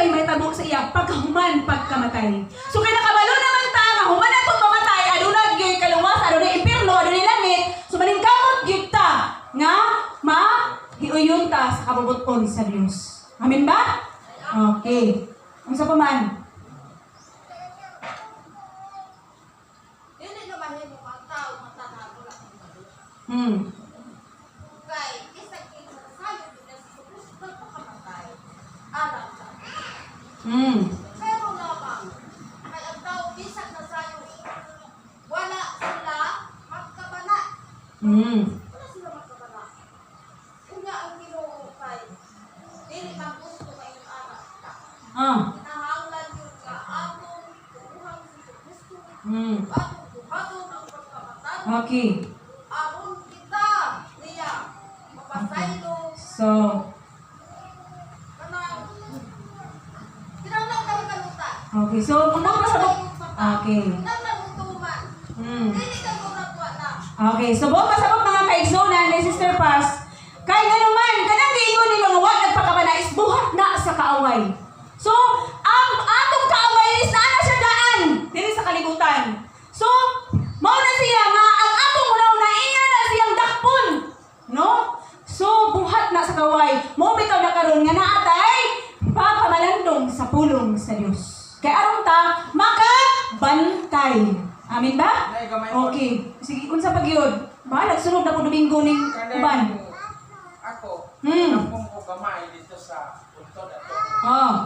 unsay may tabo sa iya pagkahuman pagkamatay. So kay nakabalo naman ta nga human ato mamatay aduna gyud kaluwas aduna impierno aduna langit. So maningkamot gyud ta nga hiuyon ta sa kabubuton sa Dios. Amen ba? Okay. Unsa pa man? Dili na mahimo ang tao matanago lang ang Dios. Kay isa kinsa sayo nila sa Kristo pagkamatay. Alam sa. Pero lamang kay ang tao bisag na sayo wala sila magkabana. Wala sila magkabana. Unya ang Ginoo kay dili man gusto kayong anak ka. Nahanglan yun ka atong tubuhang sa Kristo. Atong tuhatong ang pagkamatay. Okay. Aron kita niya mapasaylo. So, Kanang kinahanglan kami kalutan. okay. So, kung pasabot. Okay. Kinahanglan utuman. Dili ka muna tuwa na. Okay. So, buong pasabot mga kaigsunan ni Sister Paz, kay ganuman, kanang giingon ni mga wag nagpakabanais, buhat na sa kaaway. So, ang atong kaaway is naa siya daan dili sa kalibutan. So, mao na siya nga ang atong unaw-unaingan na siyang dakpon, no? So, buhat na sa kaaway. Mo bitaw na karon nga naatay pagpamalandong sa pulong sa Dios. Kay aron ta makabantay. Amin ba? Okay. Sige, unsa pag yun? Bahala, sunod na po Domingo ning uban. Ako, nampong ko gamay dito sa puntod at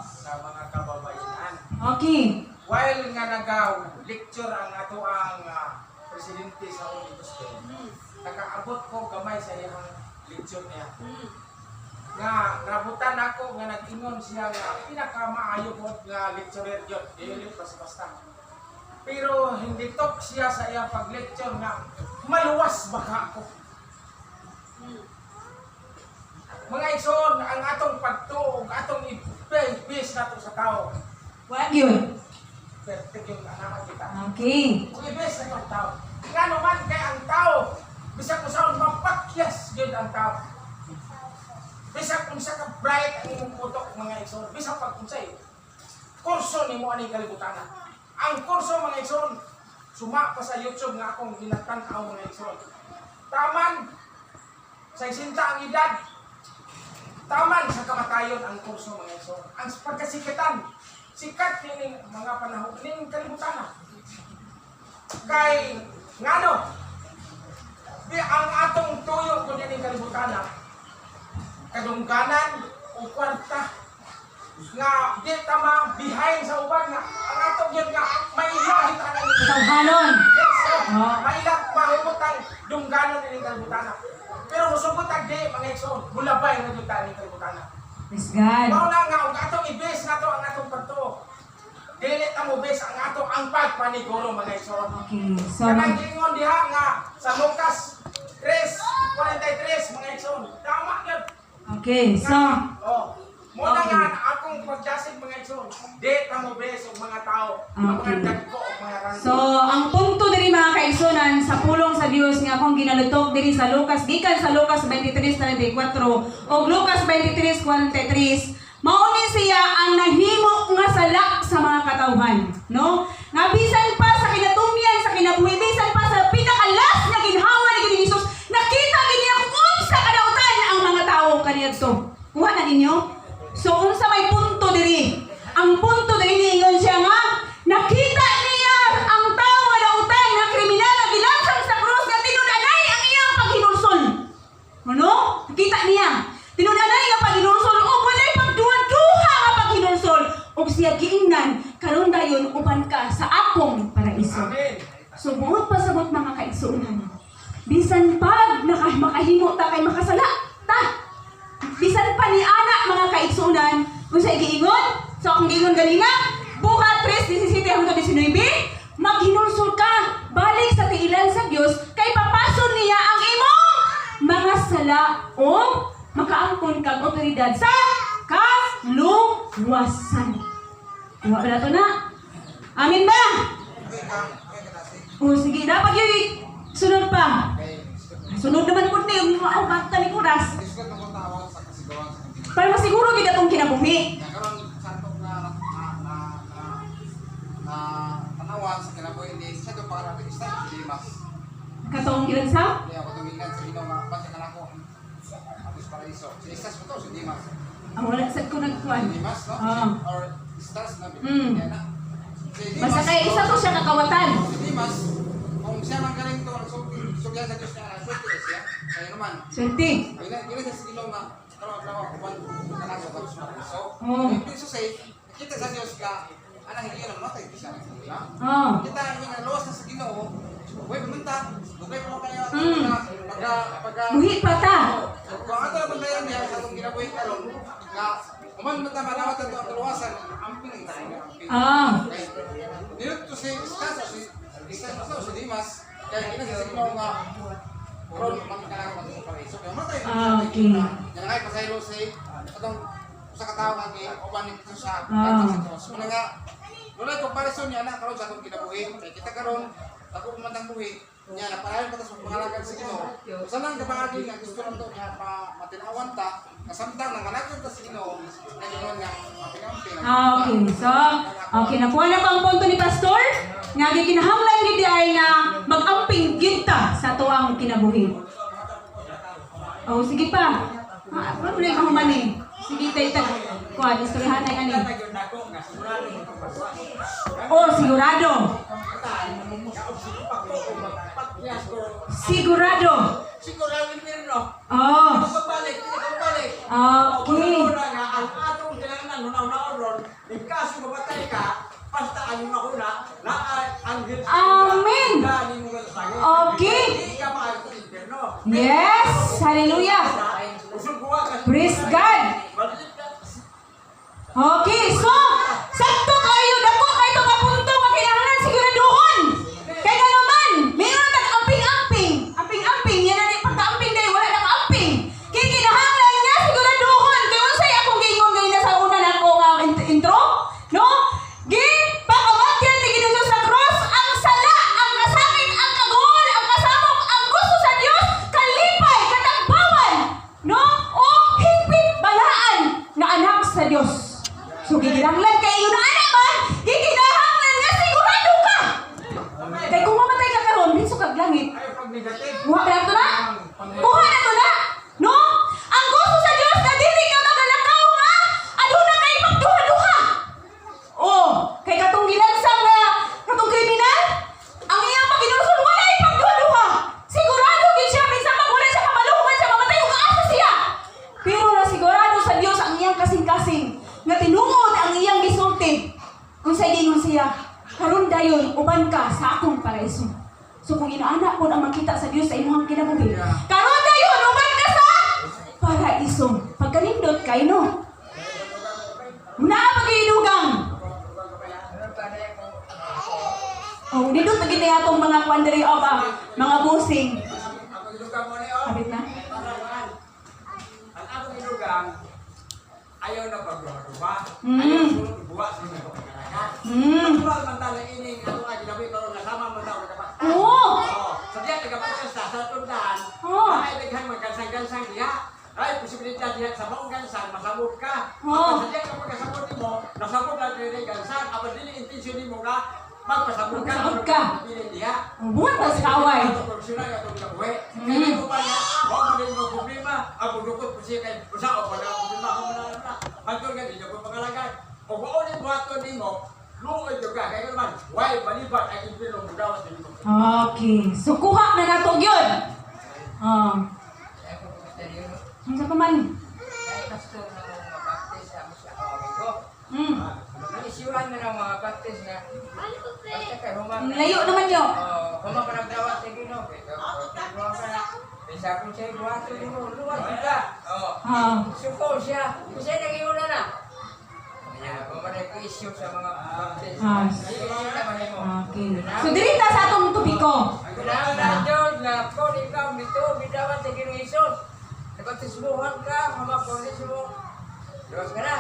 sa mga kababaihan. Okay. While nga nag-lecture ang ato ang presidente sa Holy Gospel, nakaabot ko gamay sa iyang lecture niya. Nga, nabutan ako nga nag-ingon siya nga pinakamaayo po nga lecturer yun. Dili basta-basta. Pero hindi tok siya sa iyang pag-lecture nga maluwas baka ako. Mga igsoon, ang atong pagtuog, atong ibis nato sa tao. What yun? Perfect yung anak kita. Okay. Kung ibis na itong tao. Nga naman kay ang tao, bisag kung saan mapakyas yun ang tao. Bisag kung sa ka-bright ang imong putok mga igsoon. Bisag pag kung sa'yo, kurso ni mo aning kalibutan. Ang kurso mga igsoon, suma pa sa YouTube nga akong ginatanaw mga igsoon. Taman, sa isinta ang edad, taman sa kamatayon ang kurso mga igsoon. Ang pagkasikatan, sikat nining mga panahon, nining kalibutan. Kay, ngano, di ang atong tuyo kung nining kalibutan, kadungganan o kwarta, nga di tama behind sa uban nga ang atong yun nga may ilahit ang Tawhanon. yes, may ilang mahimutang dungganon nining kalibutan. Pero musugot ang di mga igsoon, bulabay nga yung taning kalibutan. Praise God. Mao na nga ang atong i-base nato ang atong pagtuo. Dili ta mo base ang ato ang pagpaniguro mga igsoon. Okay. So, Kanang gingon diha nga sa Lucas 3:43 mga igsoon. Tama gyud. okay. So, Mo na nga akong pagjasig mga igsoon. Di ta mo base og mga tao, mga Okay. dagko og mga ranggo. so ang punto diri mga kaigsunan sa pulong sa Dios nga akong ginalutok diri sa Lucas gikan sa Lucas 23:34 o Lucas 23:43 mao ni siya ang nahimo nga sala sa mga katawhan, no? Nga bisan pa sa kinatumyan sa kinabuhi, bisan pa sa pinakalas nga ginhawa ni Ginoong Hesus, nakita gid niya kung unsa kadautan ang mga tawo kaniadto. Kuha na ninyo? So unsa may punto diri? Ang punto diri niingon siya nga nakita niya ang tao nga dautan nga kriminal nga gilansang sa krus nga tinud-anay ang iyang paghinulsol. Ano? Nakita niya. Tinud-anay nga paghinulsol o walay pagduha-duha nga paghinulsol ug siya giingnan karon dayon uban ka sa akong paraiso. Amen. So buot pasabot mga kaigsuonan. Bisan pag makahimo ta kay makasala ta. Bisan pa ni anak mga kaigsuonan, kung sa giingon, so akong giingon ganina, buhat 3:17 hanggang 19, maghinulsol ka, balik sa tiilan sa Dios, kay papason niya ang imong mga sala o makaangkon kang otoridad sa kaluwasan. Kuha ba na to na? Amin ba? O sige, dapat yung sunod pa. Sunod naman po niyo, makakanta ni Kuras. Para masiguro kita itong kinabuhi. kana po hindi sa to para isa di mas. Katong gilansa? Kaya ako tumingan sa Ginoo nga basta kana ko. Apos paraiso. Si Isas mo to si Dimas. Ang wala sad ko nagkuan. Dimas no? Ah. Or Istas na. Mm. Yan na. Si Dimas, Basta kay isa to siya kakawatan. Si Dimas, kung siya man galing to, sugyan sa Diyos niya, sugyan siya. Kaya naman, Swerte. Kailan sa Ginoo nga trabaho kuan kana ko tapos paraiso. Oh. Ibig so say, kita sa Diyos ka ana hindi na matay di siya. Oh. Kita nga luwas na sa Ginoo. Uy, pumunta. Dugay mo kayo Mm. pagka Buhi pa ta. kung ato ang bandayan niya sa itong ginabuhi karon nga uman man ta manawat ato ang kaluwasan amping ang tayo amping. Ah. Dito to si Stasa si Dimas kaya ina sa Ginoo nga karon man kana ko sa paraiso kaya matay. Okay. Yan kay pasaylo si atong sa katao nga gi uban nito sa Ah. Diyos. Muna nga wala comparison niya na karon sa atong kinabuhi. Kaya kita karon ako kumandang buhi niya na parayon pa ta sa pangalagan sa Ginoo. Sanang kabagi nga gusto lang to niya pa matinawan ta kasamtang nanganagod ta sa Ginoo na Ginoo nga mapinampi. Ah, okay. So, okay na po na pang punto ni Pastor. Nga gikinahanglan gid di ay nga mag-amping ginta sa tuang kinabuhi. Oh, sige pa. Ah, problema mo man eh. Sige tay tag. Kuan istoryahan ay ani. Oh, sigurado. Sigurado. Sigurado din no. Oh. Pagbalik. Okay. Nga ang atong kailangan nunaw-naw kaso mabatay ka, basta ano na una, na ang Amen. Okay. Hindi ka maayon sa impyerno. Yes. Hallelujah. Praise God. Okay, so sakto kayo dako kay to ka punto nga kinahanglan siguraduhon. Kay naman, meron tag amping-amping yan na di pagka-amping dai wala na ka-amping. Kay kinahanglan nga siguraduhon kay unsay akong giingon gay na sa una nako nga intro, no? Gi pakamatyan ni Ginoo sa cross ang sala, ang kasakit, ang kagol, ang kasamok, ang gusto sa Dios, kalipay, katagbawan, no? O higpit balaan nga anak sa Dios. So, giginahanglan kayo na anak man, giginahanglan nga sigurado ka. Kaya kung mamatay ka karon, minso kag langit. Ay, pag negative. Buha ka na to na? Buha na to na? No? Ang gusto sa Diyos na dili ka magalakaw nga, aduna kay pagduha-duha. Oh, kay katong gilansang nga, katong kriminal, ang iyang paginusol, wala ay pagduha-duha. Sigurado gid siya, minsan pag wala siya kamaluhugan siya, mamatay yung asa siya. Pero na sigurado sa Diyos ang iyang kasing-kasing, nga tinuod ang iyang gisulti. Kung sa gingon siya, karon dayon uban ka sa akong paraiso. So kung inaana po ang makita sa Dios sa imong kinabuhi, karon dayon uban ka sa paraiso. Pagkanindot kay no. Muna pagidugang. Oh, dito ta gid atong mga kwandiri o ba, mga busing. Ako ilugang mo niyo. Kapit na. Ang atong ilugang, ayaw na pagduha-duha. Mm. Ayaw sulod buwa sa mga pagkalaga. Natural man tala ining ato nga ginabi karon nasama man daw dapat. Oo. Sadya nagapakasta sa tundan. Oo. Ay daghan magkansang-kansang diha. Ay posibilidad diha sa maong gansang masabot ka. Oo. Sadya kapag kasabot nimo, nasabot lang dili gansang, apan dili intensyon nimo nga magpasabot ka. Magpasabot ka. Dili diha. Buwan pa sa kaway. Profesional ka itong kabuhi. Kaya ko pa niya, huwag mo din mo problema. Ang bundukot po siya kay, usao pa na problema ako mo na. Hanggang nga, hindi ko pangalagay. Kung maulit buhaton din mo, luoy ka. Kaya naman, why balibat ang impilo mo daw sa dito. Okay. So kuha na nato gyud. Ah. Ang sa paman. Isiwan na ng mga baptis nga basta kay humang Layo naman yo. humang ka nagdawat sa Ginoo humang ka na bisa kung siya'y buhato din mo luwag ka Ah. suko siya kasi nag-iuna na pumanay ko issue sa mga baptis Ah. hindi naman mo Okay. So dirita sa atong topiko. kailangan na Diyos na kung ikaw dito bidawat sa Ginoo Isus nagbatismuhan ka humang mo luwag ka na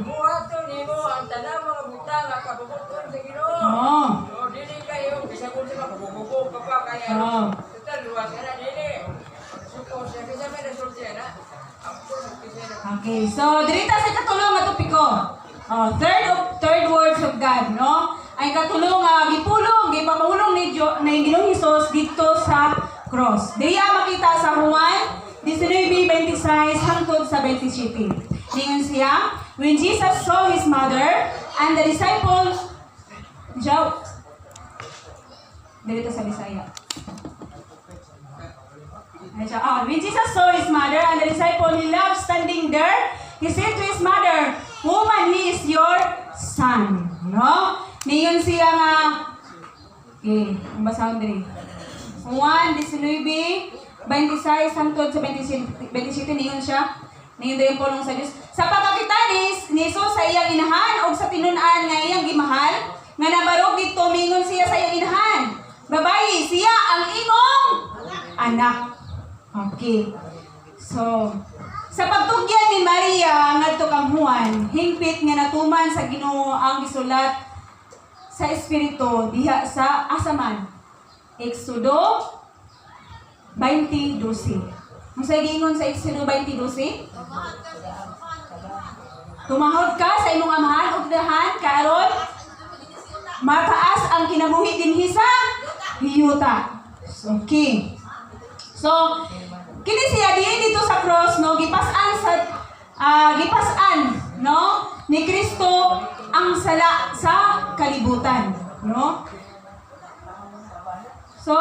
buhaton nimo ang tanang mga butang nga kabubuton sa Ginoo. Oh. So, dili kayo, bisa kung siya mabububo ka pa, kaya total, luwas ka na, dili. Suko siya, kasi may resulta yan, ha? Ang puso, kasi Okay. So dirita sa katulong nga topiko. Oh, third words of God, no? ay katulong gipapulong ni Ginoong Hesus dito sa cross. Diya makita sa Juan 19:26 hangtod sa 27. Ningon siya, when Jesus saw his mother and the disciples, dito sa Bisaya. When Jesus saw his mother and the disciple he loved standing there, he said to his mother, "Woman, he is your son." No? Ningon siya nga, ang basahon diri. Juan 19:26 hangtod sa 27 ningon siya. Ningon dayon pulong sa Dios. Sa pagkakita ni Jesus sa iyang inahan o sa tinun-an nga iyang gimahal, nga nabarog dito mingon siya sa iyang inahan. Babayi, siya ang imong anak. Okay. So, sa pagtugyan ni Maria ngadto kang Juan, hingpit nga natuman sa Ginoo ang gisulat sa Espiritu diha sa asaman. Exodo 20:12. Ang sa giingon sa Exodo 20:12, tumahod ka sa imong amahan ug dahan karon mataas ang kinabuhi dinhi sa hiyuta. Okay. So, kini siya dito sa cross no gipas-an no ni Kristo ang sala sa kalibutan, no? So,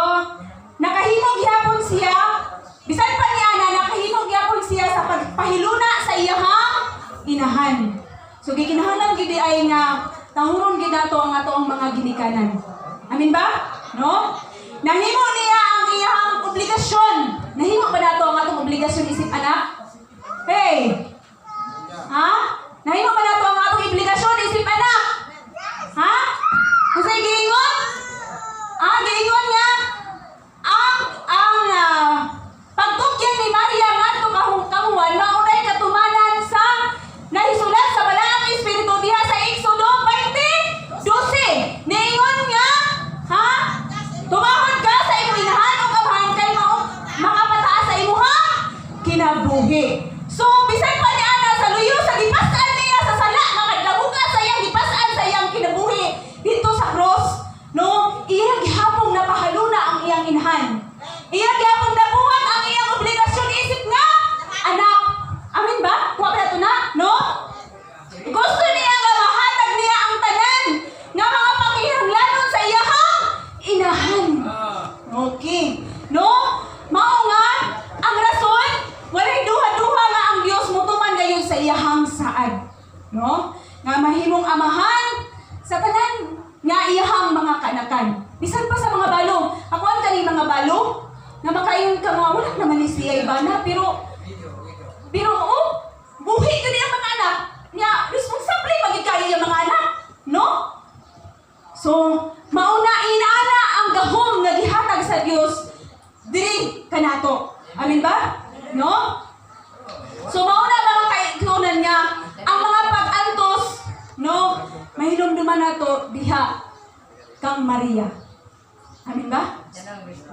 nakahimog gyapon siya bisan pa niya na nakahimog gyapon siya sa pagpahiluna sa iyahang inahan. So, gikinahanglan gid ay nga tanguron gid nato ang ato ang mga ginikanan. Amin ba? No? Nahimo niya ang iyang obligasyon. Nahimo ba nato ang atong obligasyon isip anak? Hey! Ha? Nahimo ba nato ang atong obligasyon isip anak? Ha? Kasi giingon? Giingon nga ang pagtugyan ni Maria ngadto kahuan maunay katumanan sa nahisulat sa Balaang Espiritu diha sa Exodo 20:12. Niingon nga, ha? Tumahod ka sa imong inahan o kabahan kay makapataas sa imuha kinabuhi. So, bisan pa niya ana sa luyo sa gipas-an niya sa sala, makadlabuka sa iyang gipas-an sa iyang kinabuhi dito sa cross, no? Iyang gihapong napahaluna ang iyang inahan. Iyang gihapong nabuhat ang iyang obligasyon isip nga anak. Amin ba? Kuha ba nato na? No? Gusto niya nga mahatag niya ang tanan nga mga pakihanglanon sa iyahang inahan. Okay. No? Mao nga ang rason walay duha-duha nga ang Dios mutuman gayon sa iyahang saad. No? Nga mahimong amahan sa tanan nga iyahang mga kanakan. Bisan pa sa mga balo. Ako ang kani mga balo na makaingon ka mga wala naman ni siya ibana pero buhi ka niya mga anak niya responsable magikayo yung mga anak. No? So, mauna inaana ang gahom nga gihatag sa Dios diri kanato. Amin ba? No? So mauna mga kaigsunan niya ang mga pag-antos, no? Mahinumduman nato diha kang Maria. Amin ba?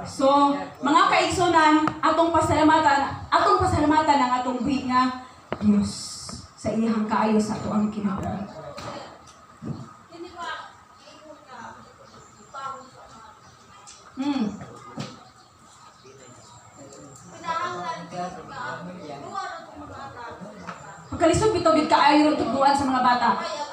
So, mga kaigsunan, atong pasalamatan ang atong buhi nga Dios sa iyang kaayo sa ato ang kinabuhi. Hindi ba iikot ka ipahon sa mga pinahanglan ka duwa ra mga anak. Pagkalisod bitaw gid kaayo ug tuguan sa mga bata. Kaya